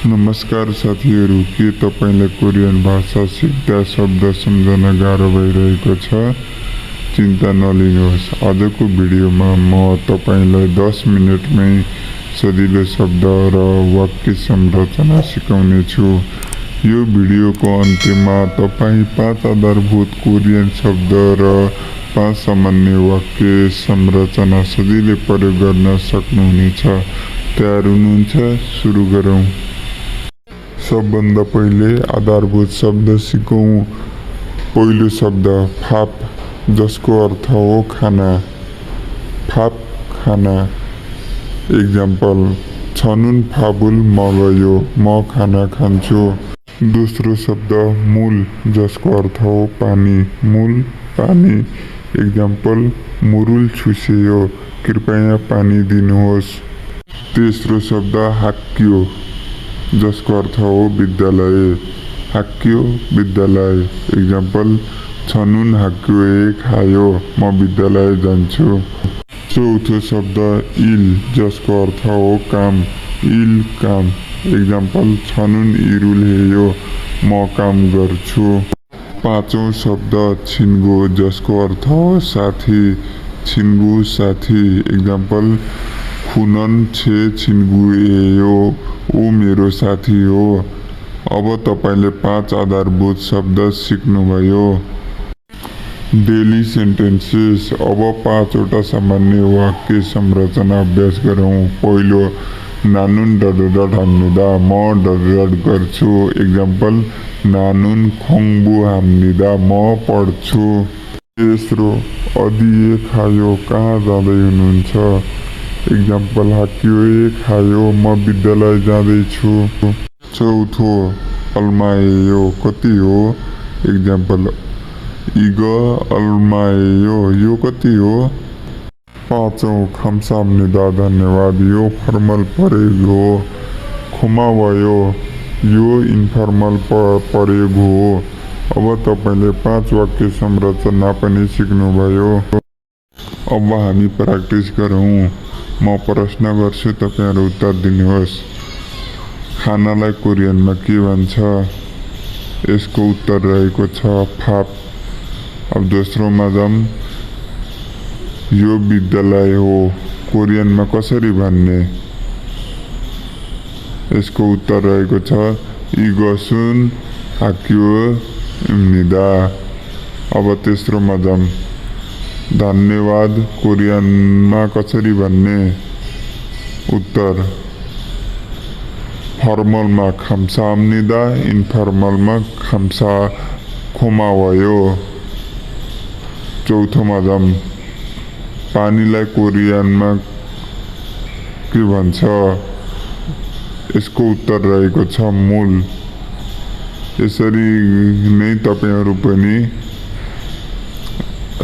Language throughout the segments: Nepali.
नमस्कार साथीहरू, के तपाईलाई कोरियन भाषा सिक्दा शब्द सम्झन गाह्रो भइरहेको छ? चिन्ता नलिनुहोस्। आजको भिडियोमा म तपाईलाई 10 मिनेटमै सजिलो शब्द र वाक्य संरचना सिकाउने छु। यो भिडियोको अन्त्यमा तपाई 5 आधारभूत कोरियन शब्द र 5 सामान्य वाक्य संरचना सजिलै प्रयोग गर्न सक्नुहुनेछ। तयार हुनुहुन्छ? सुरु गरौँ। सबभन्दा पहिले आधारभूत शब्द सिकौं। पहिलो शब्द फाप, जसको अर्थ हो खाना। फाप खाना। एक्जाम्पल, छनुन फाबुल मगयो, म खाना खान्छु। दोस्रो शब्द मूल, जसको अर्थ हो पानी। मूल पानी। एक्जाम्पल, मुरुल छुसेयो, कृपया पानी दिनुहोस्। तेस्रो शब्द हाक्यो, जसको अर्थ हो विद्यालय। हाक्यो विद्यालय। एक्जाम्पल, छनुन हाक्यो खायो, म विद्यालय जान्छु। चौथो शब्द इल, जसको अर्थ हो काम। इल काम। एक्जाम्पल, छनुन इरुल हेयो, म काम गर्छु। पाँचौं शब्द छिन्गो, जसको अर्थ हो साथी। छिन्गु साथी। एक्जाम्पल, खुनन छे छिन्गु एयो, ऊ मेरो साथी हो। अब तपाईले 5 आधारभूत शब्द सिक्नुभयो। Daily sentences. अब 5 वटा सामान्य वाक्य संरचना अभ्यास गरौँ। पहिलो, नानुन डडडड हाम्निदा, म डडडड गर्छु। एक्जाम्पल, नानुन खोङ्बु हाम्निदा, म पढ्छु। तेस्रो, अदिए खायो, कहाँ जाँदै हुनुहुन्छ? एक्जाम्पल, हाक्यो खायो, म विद्यालय जाँदैछु। चौथो, अल्माएयो, कति हो? एक्जाम्पल, इग अल्माएयो, यो कति हो? पाँचौं, खम्साम्निदा, धन्यवाद, यो फर्मल प्रयोग हो। खुमावयो, यो इन्फर्मल प्रयोग हो। अब तपाईले 5 वाक्य संरचना पनि सिक्नुभयो। अब हामी प्र्याक्टिस गरौँ। म प्रश्न गर्छु, तपाईहरु उत्तर दिनुहोस्। खानालाई कोरियनमा के भन्छ? यसको उत्तर रहेको छ फाप। अब दोस्रोमा जाऊँ। यो विद्यालय हो, कोरियनमा कसरी भन्ने? यसको उत्तर रहेको छ इगसुन हाक्यो इम्निदा। अब तेस्रोमा जाऊँ। धन्यवाद कोरियनमा कसरी भन्ने? उत्तर, फर्मलमा खम्साम्निदा, इन्फर्मलमा खम्सा खुमावयो। चौथोमा जाऊँ। पानीलाई कोरियनमा के भन्छ? यसको उत्तर रहेको छ मूल। यसरी नै तपाईहरु पनि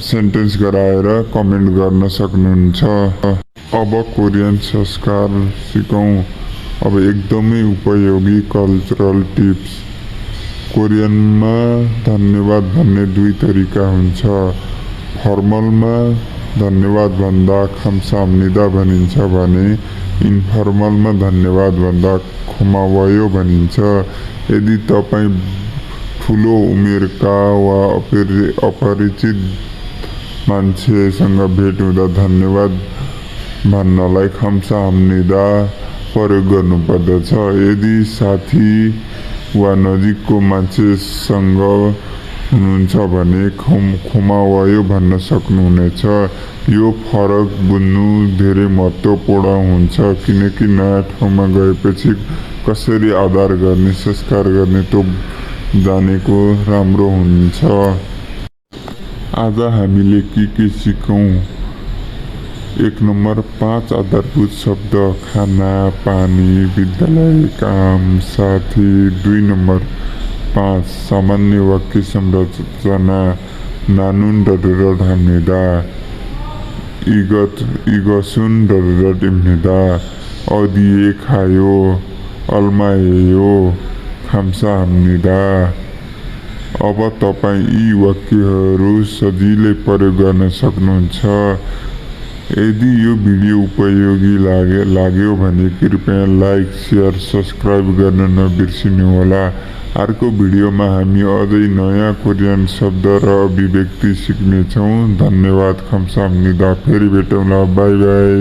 सेन्टेन्स गराएर कमेन्ट गर्न सक्नुहुन्छ। अब कोरियन संस्कार सिकौं। अब एकदमै उपयोगी कल्चरल टिप्स। कोरियनमा धन्यवाद भन्ने 2 तरिका हुन्छ। फर्मलमा धन्यवाद भन्दा खम्साम्निदा भनिन्छ भने इन्फर्मलमा धन्यवाद भन्दा खुमावयो भनिन्छ। यदि तपाई ठुलो उमेरका वा अपरिचित मान्छेसँग भेट हुँदा धन्यवाद भन्नलाई खम्साम्निदा प्रयोग गर्नुपर्दछ। यदि साथी वा नजिकको मान्छेसँग हुनुहुन्छ भने खुमावयो भन्न सक्नुहुनेछ। यो फरक बुझ्नु धेरै महत्त्वपूर्ण हुन्छ, किनकि नयाँ ठाउँमा गएपछि कसरी आदर गर्ने, संस्कार गर्ने त्यो जानेको राम्रो हुन्छ। आज हामीले के सिकौं? 1 नम्बर 5 आधारभूत शब्द खाना, पानी, विद्यालय, काम, साथी। 2 नम्बर 5 सामान्य वाक्य संरचना। नानुन डडडड हाम्निदा, इगसुन डडडड इम्निदा, अदिए खायो, अल्माएयो, खम्साम्निदा। अब तपाई यी वाक्यहरू सजिलै प्रयोग गर्न सक्नुहुन्छ। यदि यो भिडियो उपयोगी लाग्यो भने कृपया लाइक शेयर सब्सक्राइब गर्न नबिर्सिनुहोला। अर्को भिडियोमा हामी अझै नयाँ कोरियन शब्द र अभिव्यक्ति सिक्नेछौँ। धन्यवाद। खम्सामनिदा। फेरि भेटौँला। By by.